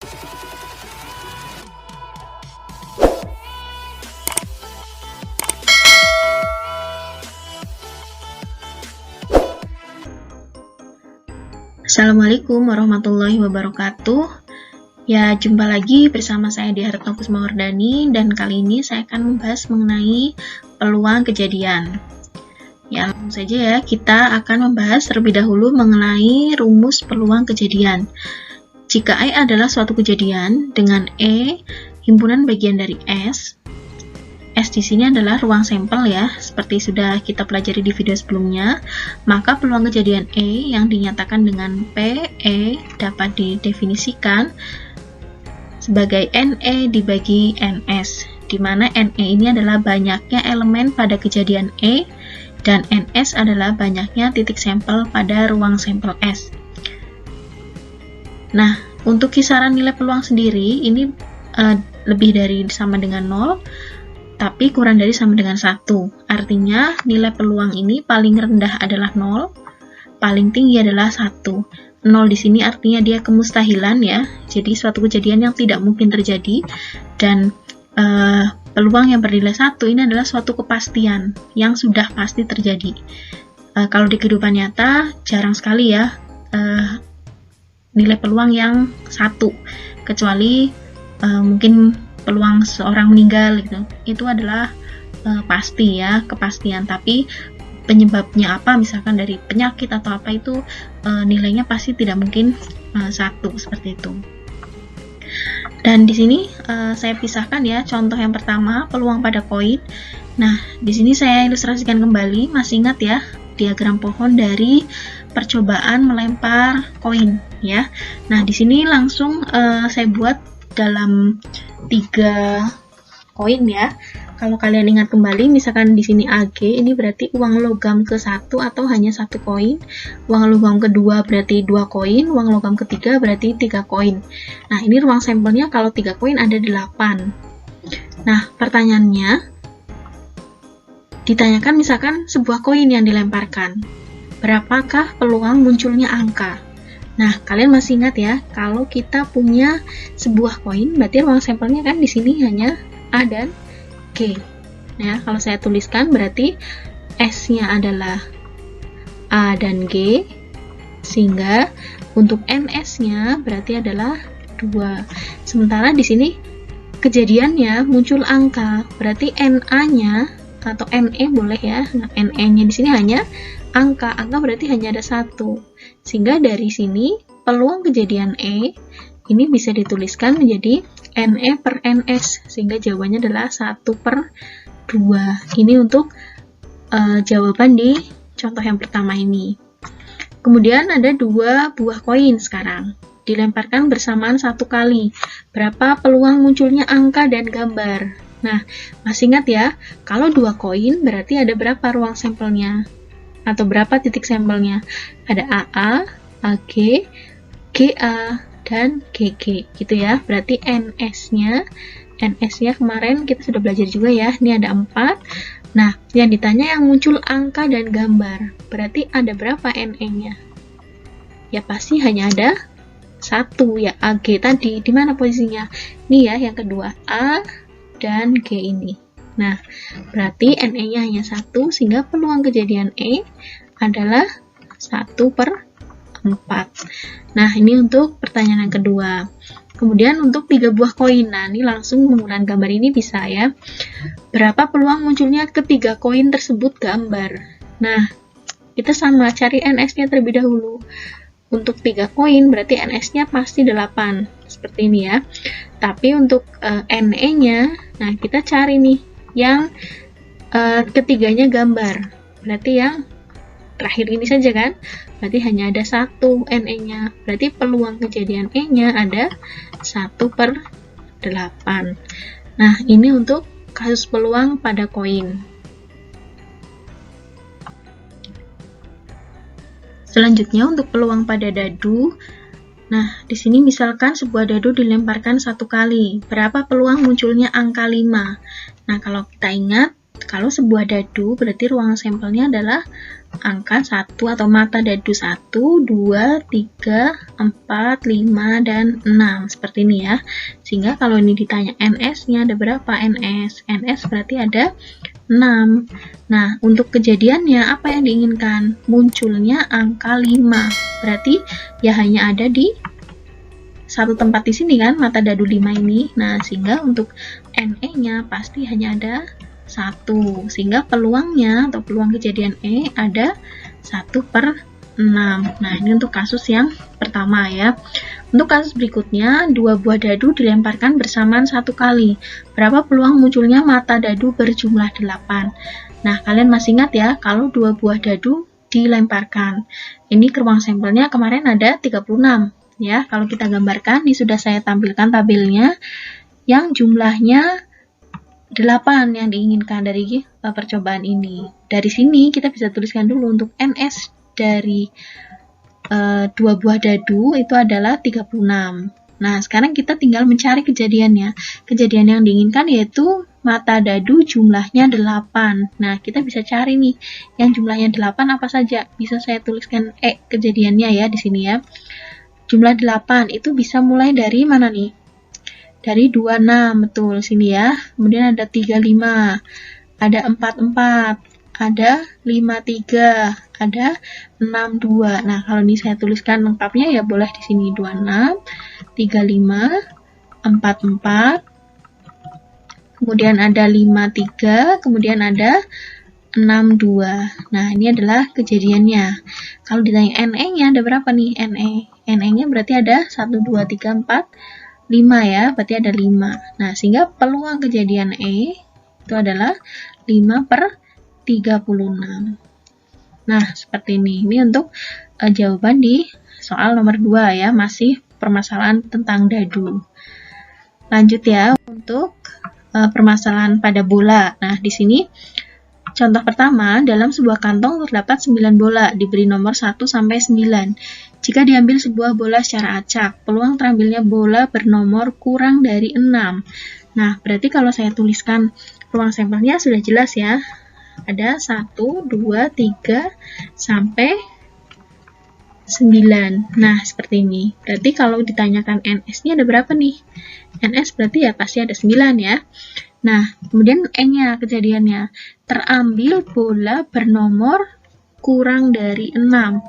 Assalamualaikum warahmatullahi wabarakatuh. Ya, jumpa lagi bersama saya di Haretno Kusmawardani, dan kali ini saya akan membahas mengenai peluang kejadian. Ya, langsung saja ya, kita akan membahas terlebih dahulu mengenai rumus peluang kejadian. Jika E adalah suatu kejadian dengan E himpunan bagian dari S di sini adalah ruang sampel ya, seperti sudah kita pelajari di video sebelumnya, maka peluang kejadian E yang dinyatakan dengan PE dapat didefinisikan sebagai NE dibagi NS, di mana NE ini adalah banyaknya elemen pada kejadian E, dan NS adalah banyaknya titik sampel pada ruang sampel S. Nah, untuk kisaran nilai peluang sendiri, ini lebih dari sama dengan 0, tapi kurang dari sama dengan 1. Artinya nilai peluang ini paling rendah adalah 0, paling tinggi adalah 1. 0 di sini artinya dia kemustahilan ya, jadi suatu kejadian yang tidak mungkin terjadi, dan peluang yang bernilai 1 ini adalah suatu kepastian yang sudah pasti terjadi. Kalau di kehidupan nyata jarang sekali ya nilai peluang yang 1, kecuali mungkin peluang seorang meninggal gitu, itu adalah pasti ya, kepastian. Tapi penyebabnya apa, misalkan dari penyakit atau apa, itu nilainya pasti tidak mungkin 1 seperti itu. Dan di sini saya pisahkan ya, contoh yang pertama peluang pada koin. Nah, di sini saya ilustrasikan kembali, masih ingat ya diagram pohon dari percobaan melempar koin ya. Nah, di sini langsung saya buat dalam 3 koin ya. Kalau kalian ingat kembali, misalkan di sini AG, ini berarti uang logam ke-1 atau hanya 1 koin. Uang logam kedua berarti 2 koin, uang logam ketiga berarti 3 koin. Nah, ini ruang sampelnya kalau 3 koin ada 8. Nah, pertanyaannya ditanyakan misalkan sebuah koin yang dilemparkan. Berapakah peluang munculnya angka? Nah, kalian masih ingat ya, kalau kita punya sebuah koin, berarti ruang sampelnya kan di sini hanya A dan G. Ya, kalau saya tuliskan berarti S-nya adalah A dan G, sehingga untuk NS-nya berarti adalah 2. Sementara di sini kejadiannya muncul angka, berarti NA-nya atau NE boleh ya. Nah, NE-nya di sini hanya angka berarti hanya ada 1. Sehingga dari sini peluang kejadian E ini bisa dituliskan menjadi NE per NS, sehingga jawabannya adalah 1/2. Ini untuk jawaban di contoh yang pertama ini. Kemudian ada 2 buah koin sekarang, dilemparkan bersamaan 1 kali. Berapa peluang munculnya angka dan gambar? Nah, masih ingat ya, kalau 2 koin berarti ada berapa ruang sampelnya? Atau berapa titik sampelnya? Ada AA, AG, GA, dan GG gitu ya. Berarti NS-nya kemarin kita sudah belajar juga ya, ini ada 4. Nah, yang ditanya yang muncul angka dan gambar, berarti ada berapa NE-nya? Ya pasti hanya ada 1 ya. AG tadi di mana posisinya? Ini ya, yang kedua, A dan G ini. Nah, berarti NE-nya hanya 1, sehingga peluang kejadian E adalah 1/4. Nah, ini untuk pertanyaan yang kedua. Kemudian untuk 3 buah koin, nah ini langsung menggunakan gambar ini bisa ya. Berapa peluang munculnya ketiga koin tersebut gambar? Nah, kita sama, cari NS-nya terlebih dahulu. Untuk 3 koin berarti NS-nya pasti 8, seperti ini ya. Tapi untuk NE-nya, nah kita cari nih yang ketiganya gambar, berarti yang terakhir ini saja kan, berarti hanya ada 1 NE-nya, berarti peluang kejadian E-nya ada 1/8. Nah, ini untuk kasus peluang pada koin. Selanjutnya untuk peluang pada dadu. Nah, di sini misalkan sebuah dadu dilemparkan 1 kali. Berapa peluang munculnya angka 5? Nah, kalau kita ingat, Kalau sebuah dadu berarti ruang sampelnya adalah angka 1 atau mata dadu 1, 2, 3, 4, 5, dan 6. Seperti ini ya. Sehingga kalau ini ditanya NS-nya ada berapa? NS berarti ada 6. Nah, untuk kejadiannya apa yang diinginkan? Munculnya angka 5. Berarti ya hanya ada di satu tempat di sini kan, mata dadu 5 ini. Nah, sehingga untuk NE-nya pasti hanya ada 1, sehingga peluangnya atau peluang kejadian E ada 1/6. Nah, ini untuk kasus yang pertama ya. Untuk kasus berikutnya, 2 buah dadu dilemparkan bersamaan 1 kali. Berapa peluang munculnya mata dadu berjumlah 8? Nah, kalian masih ingat ya, kalau 2 buah dadu dilemparkan. Ini ke ruang sampelnya kemarin ada 36 ya. Kalau kita gambarkan, ini sudah saya tampilkan tabelnya yang jumlahnya 8 yang diinginkan dari percobaan ini. Dari sini kita bisa tuliskan dulu untuk NS dari 2 buah dadu itu adalah 36. Nah, sekarang kita tinggal mencari kejadiannya. Kejadian yang diinginkan yaitu mata dadu jumlahnya 8. Nah, kita bisa cari nih, yang jumlahnya 8 apa saja. Bisa saya tuliskan kejadiannya ya di sini ya. Jumlah 8 itu bisa mulai dari mana nih? Dari 26, betul, sini ya. Kemudian ada 35, ada 44, ada 53, ada 62. Nah, kalau ini saya tuliskan lengkapnya ya boleh di sini 26, 35, 44, kemudian ada 53, kemudian ada 62. Nah, ini adalah kejadiannya. Kalau ditanya NE-nya ada berapa nih? NE-nya berarti ada 1, 2, 3, 4, 5 ya, berarti ada 5. Nah, sehingga peluang kejadian E itu adalah 5/36. Nah, seperti ini. Ini untuk jawaban di soal nomor 2 ya, masih permasalahan tentang dadu. Lanjut ya, untuk permasalahan pada bola. Nah, di sini contoh pertama, dalam sebuah kantong terdapat 9 bola, diberi nomor 1 sampai 9. Jika diambil sebuah bola secara acak, peluang terambilnya bola bernomor kurang dari 6. Nah, berarti kalau saya tuliskan ruang sampelnya sudah jelas ya. Ada 1, 2, 3, sampai 9. Nah, seperti ini. Berarti kalau ditanyakan NS-nya ada berapa nih? NS berarti ya pasti ada 9 ya. Nah, kemudian E-nya kejadiannya. Terambil bola bernomor kurang dari 6.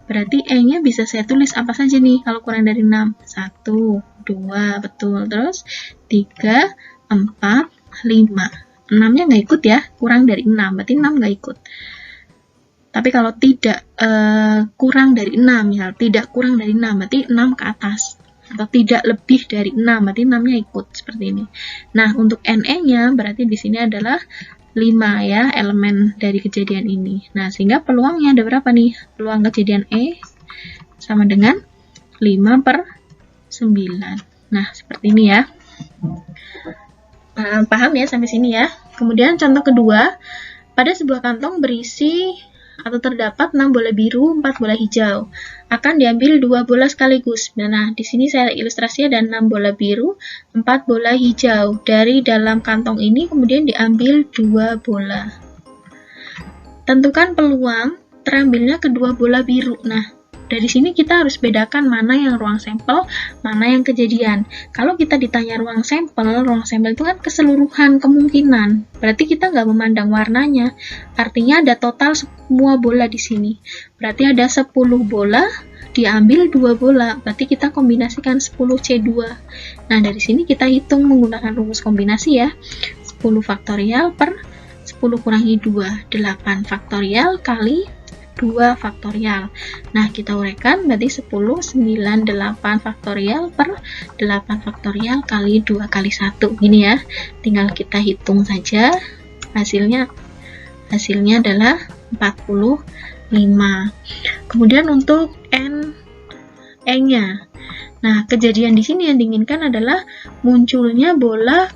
Berarti E-nya bisa saya tulis apa saja nih kalau kurang dari 6? 1, 2, betul. Terus 3, 4, 5. 6-nya nggak ikut ya, kurang dari 6. Berarti 6 nggak ikut. Tapi kalau tidak kurang dari 6, ya, tidak kurang dari 6, berarti 6 ke atas. Atau tidak lebih dari 6, berarti 6-nya ikut, seperti ini. Nah, untuk NE-nya berarti di sini adalah 5 ya, elemen dari kejadian ini. Nah, sehingga peluangnya ada berapa nih? Peluang kejadian E sama dengan 5/9. Nah, seperti ini ya. Paham ya sampai sini ya? Kemudian contoh kedua, pada sebuah kantong berisi atau terdapat 6 bola biru, 4 bola hijau. Akan diambil 2 bola sekaligus. Nah, di sini saya ilustrasi ada 6 bola biru, 4 bola hijau. Dari dalam kantong ini kemudian diambil 2 bola. Tentukan peluang terambilnya kedua bola biru. Nah, dari sini kita harus bedakan mana yang ruang sampel, mana yang kejadian. Kalau kita ditanya ruang sampel itu kan keseluruhan kemungkinan. Berarti kita nggak memandang warnanya. Artinya ada total semua bola di sini. Berarti ada 10 bola, diambil 2 bola. Berarti kita kombinasikan 10C2. Nah, dari sini kita hitung menggunakan rumus kombinasi ya. 10 faktorial per 10 kurangi 2. 8 faktorial kali 2 faktorial. Nah, kita uraikan berarti 10, 9, 8 faktorial per 8 faktorial kali 2 kali 1. Gini ya, tinggal kita hitung saja. Hasilnya adalah 45. Kemudian untuk E-nya. Nah, kejadian di sini yang diinginkan adalah munculnya bola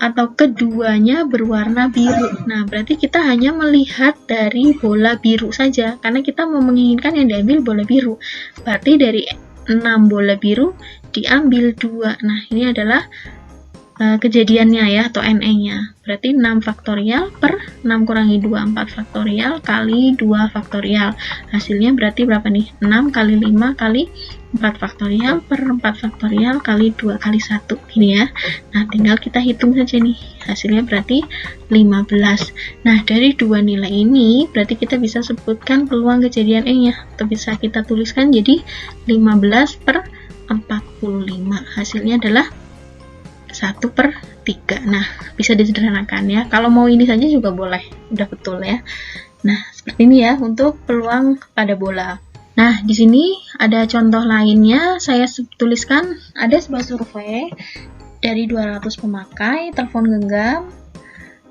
atau keduanya berwarna biru. Nah, berarti kita hanya melihat dari bola biru saja, karena kita mau menginginkan yang diambil bola biru. Berarti dari 6 bola biru diambil 2. Nah, ini adalah kejadiannya ya, atau NE-nya. Berarti 6 faktorial per 6 kurangi 2, 4 faktorial kali 2 faktorial. Hasilnya berarti berapa nih? 6 kali 5 kali 4 faktorial per 4 faktorial kali 2 kali 1. Gini ya. Nah, tinggal kita hitung saja nih. Hasilnya berarti 15. Nah, dari dua nilai ini, berarti kita bisa sebutkan peluang kejadian E-nya. Atau bisa kita tuliskan jadi 15 per 45. Hasilnya adalah 1/3. Nah, bisa disederhanakan ya. Kalau mau ini saja juga boleh, udah betul ya. Nah, seperti ini ya untuk peluang pada bola. Nah, di sini ada contoh lainnya. Saya tuliskan ada sebuah survei dari 200 pemakai telepon genggam.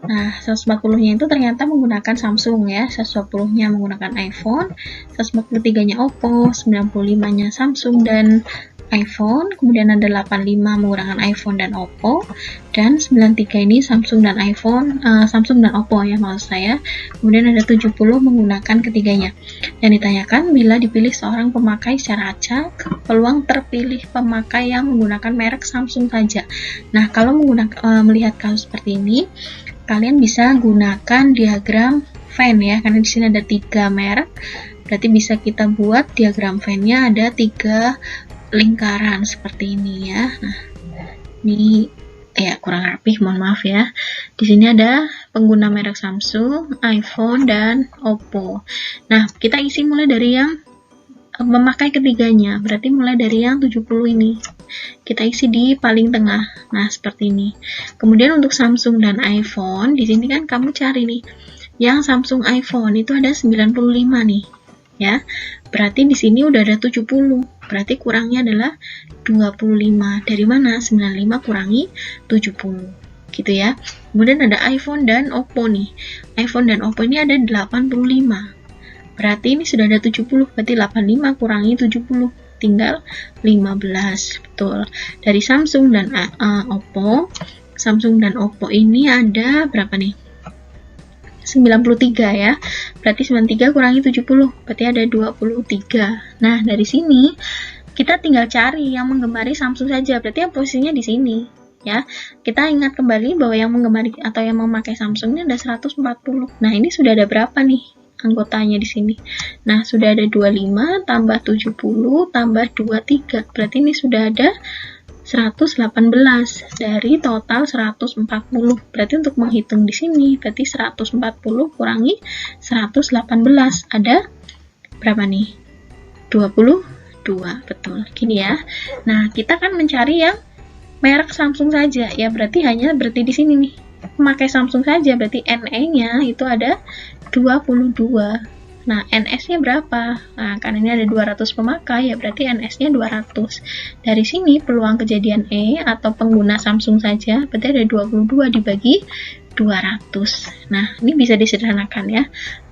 Nah, 140-nya itu ternyata menggunakan Samsung ya, 120-nya menggunakan iPhone, 143-nya Oppo, 95-nya Samsung dan iPhone, kemudian ada 85 menggunakan iPhone dan Oppo, dan 93 ini Samsung dan iPhone, Samsung dan Oppo ya maksud saya. Kemudian ada 70 menggunakan ketiganya. Dan ditanyakan bila dipilih seorang pemakai secara acak, peluang terpilih pemakai yang menggunakan merek Samsung saja. Nah, kalau melihat kasus seperti ini, kalian bisa gunakan diagram Venn ya, karena di sini ada 3 merek. Berarti bisa kita buat diagram Venn-nya ada 3 lingkaran seperti ini ya. Nah, ini ya kurang rapih, mohon maaf ya. Di sini ada pengguna merek Samsung, iPhone, dan Oppo. Nah, kita isi mulai dari yang memakai ketiganya. Berarti mulai dari yang 70 ini. Kita isi di paling tengah. Nah, seperti ini. Kemudian untuk Samsung dan iPhone, di sini kan kamu cari nih. Yang Samsung iPhone itu ada 95 nih. Ya. Berarti di sini udah ada 70. Berarti kurangnya adalah 25. Dari mana? 95 kurangi 70. Gitu ya. Kemudian ada iPhone dan Oppo nih. iPhone dan Oppo ini ada 85. Berarti ini sudah ada 70. Berarti 85 kurangi 70. Tinggal 15. Betul. Dari Samsung dan Oppo. Samsung dan Oppo ini ada berapa nih? 93 ya. Berarti 93 kurangi 70. Berarti ada 23. Nah, dari sini kita tinggal cari yang menggemari Samsung saja. Berarti yang posisinya di sini ya. Kita ingat kembali bahwa yang menggemari atau yang memakai Samsung ini ada 140. Nah, ini sudah ada berapa nih anggotanya di sini? Nah, sudah ada 25 tambah 70 tambah 23. Berarti ini sudah ada 118 dari total 140. Berarti untuk menghitung di sini, berarti 140 kurangi 118. Ada berapa nih? 22. Betul. Gini ya. Nah, kita kan mencari yang merek Samsung saja. Ya, berarti hanya berarti di sini nih. Memakai Samsung saja, berarti NE-nya itu ada 22. Nah, NS-nya berapa? Nah, karena ini ada 200 pemakai, ya berarti NS-nya 200. Dari sini peluang kejadian E atau pengguna Samsung saja, berarti ada 22 dibagi 200. Nah, ini bisa disederhanakan ya.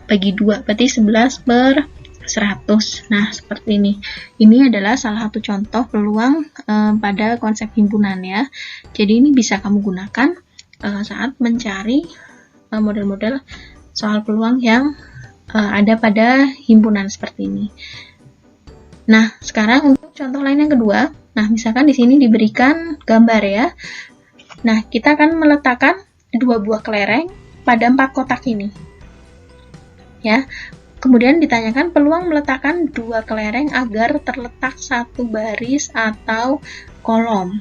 Bagi 2, berarti 11/100. Nah, seperti ini. Ini adalah salah satu contoh peluang pada konsep himpunan ya. Jadi ini bisa kamu gunakan saat mencari model-model soal peluang yang ada pada himpunan seperti ini. Nah, sekarang untuk contoh lain yang kedua. Nah, misalkan di sini diberikan gambar ya. Nah, kita akan meletakkan 2 buah kelereng pada 4 kotak ini. Ya. Kemudian ditanyakan peluang meletakkan 2 kelereng agar terletak 1 baris atau kolom.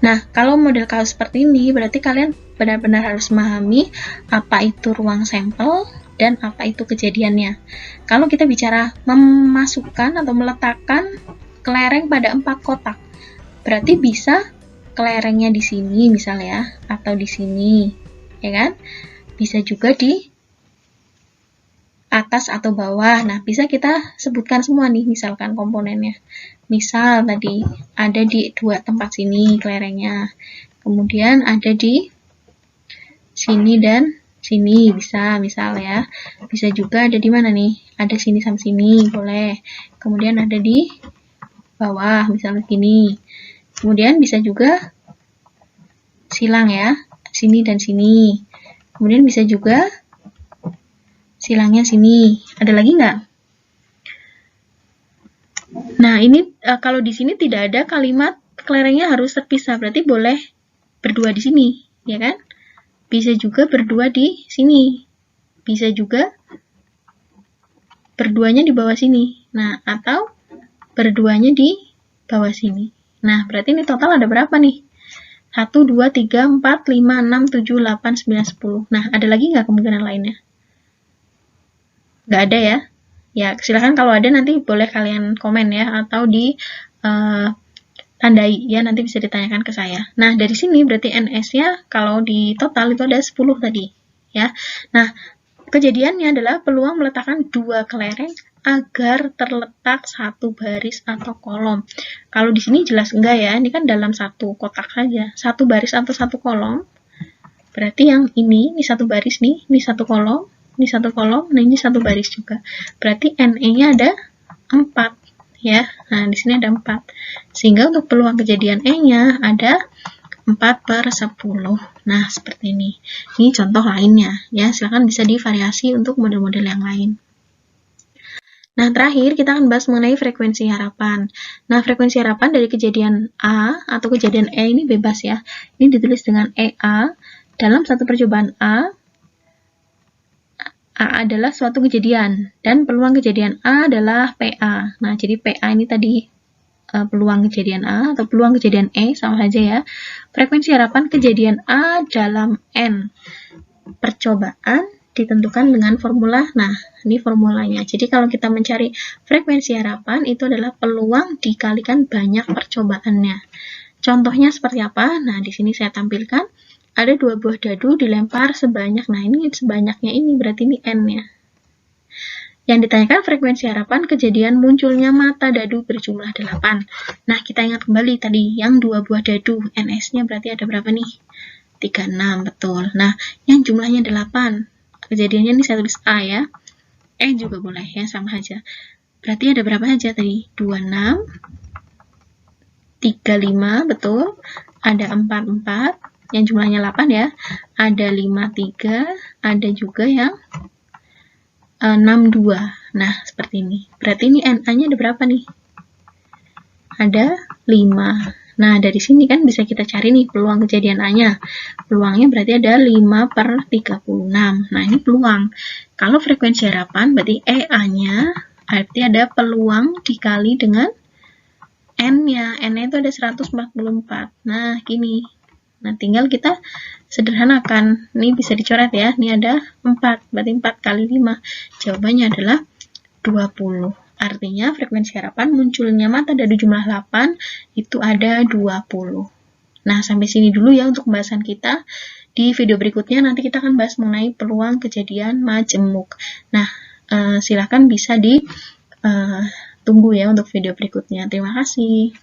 Nah, kalau model kasus seperti ini, berarti kalian benar-benar harus memahami apa itu ruang sampel dan apa itu kejadiannya. Kalau kita bicara memasukkan atau meletakkan kelereng pada 4 kotak, berarti bisa kelerengnya di sini misalnya, atau di sini, ya kan? Bisa juga di atas atau bawah. Nah, bisa kita sebutkan semua nih, misalkan komponennya. Misal tadi ada di 2 tempat sini kelerengnya, kemudian ada di sini dan sini, bisa misal ya. Bisa juga ada di mana nih? Ada sini sama sini, boleh. Kemudian ada di bawah, misalnya gini. Kemudian bisa juga silang ya, sini dan sini. Kemudian bisa juga silangnya sini. Ada lagi nggak? Nah, ini kalau di sini tidak ada kalimat kelerengnya harus terpisah, berarti boleh berdua di sini, ya kan? Bisa juga berdua di sini. Bisa juga berduanya di bawah sini. Nah, atau berduanya di bawah sini. Nah, berarti ini total ada berapa nih? 1, 2, 3, 4, 5, 6, 7, 8, 9, 10. Nah, ada lagi nggak kemungkinan lainnya? Nggak ada ya? Ya, silahkan kalau ada nanti boleh kalian komen ya, atau di tandai ya, nanti bisa ditanyakan ke saya. Nah, dari sini berarti NS-nya kalau di total itu ada 10 tadi ya. Nah, kejadiannya adalah peluang meletakkan 2 kelereng agar terletak satu baris atau kolom. Kalau di sini jelas enggak ya, ini kan dalam satu kotak saja. Satu baris atau satu kolom, berarti yang ini satu baris nih, ini satu kolom, ini satu kolom, nah ini satu baris juga. Berarti NE-nya ada 4 ya. Nah, di sini ada 4. Sehingga untuk peluang kejadian E-nya ada 4/10. Nah, seperti ini. Ini contoh lainnya ya. Silahkan bisa divariasi untuk model-model yang lain. Nah, terakhir kita akan bahas mengenai frekuensi harapan. Nah, frekuensi harapan dari kejadian A atau kejadian E ini bebas ya. Ini ditulis dengan EA. Dalam satu percobaan A adalah suatu kejadian, dan peluang kejadian A adalah PA. Nah, jadi PA ini tadi peluang kejadian A atau peluang kejadian E, sama saja ya. Frekuensi harapan kejadian A dalam N percobaan ditentukan dengan formula. Nah, ini formulanya. Jadi kalau kita mencari frekuensi harapan, itu adalah peluang dikalikan banyak percobaannya. Contohnya seperti apa? Nah, di sini saya tampilkan. Ada 2 buah dadu dilempar sebanyak, nah ini sebanyaknya ini, berarti ini N-nya. Yang ditanyakan frekuensi harapan kejadian munculnya mata dadu berjumlah 8. Nah, kita ingat kembali tadi, yang 2 buah dadu, NS-nya berarti ada berapa nih? 36, betul. Nah, yang jumlahnya 8, kejadiannya ini saya tulis A ya. Juga boleh ya, sama aja. Berarti ada berapa aja tadi? 26, 35, betul. Ada 44, yang jumlahnya 8 ya. Ada 53, ada juga yang 62. Nah, seperti ini. Berarti ini NA-nya ada berapa nih? Ada 5. Nah, dari sini kan bisa kita cari nih peluang kejadian A-nya. Peluangnya berarti ada 5/36. Nah, ini peluang. Kalau frekuensi harapan, berarti EA-nya berarti ada peluang dikali dengan N-nya. N-nya itu ada 144. Nah, gini. Nah, tinggal kita sederhanakan. Ini bisa dicoret ya. Ini ada 4. Berarti 4 kali 5. Jawabannya adalah 20. Artinya frekuensi harapan munculnya mata dadu jumlah 8 itu ada 20. Nah, sampai sini dulu ya untuk pembahasan kita. Di video berikutnya nanti kita akan bahas mengenai peluang kejadian majemuk. Nah, silahkan bisa ditunggu ya untuk video berikutnya. Terima kasih.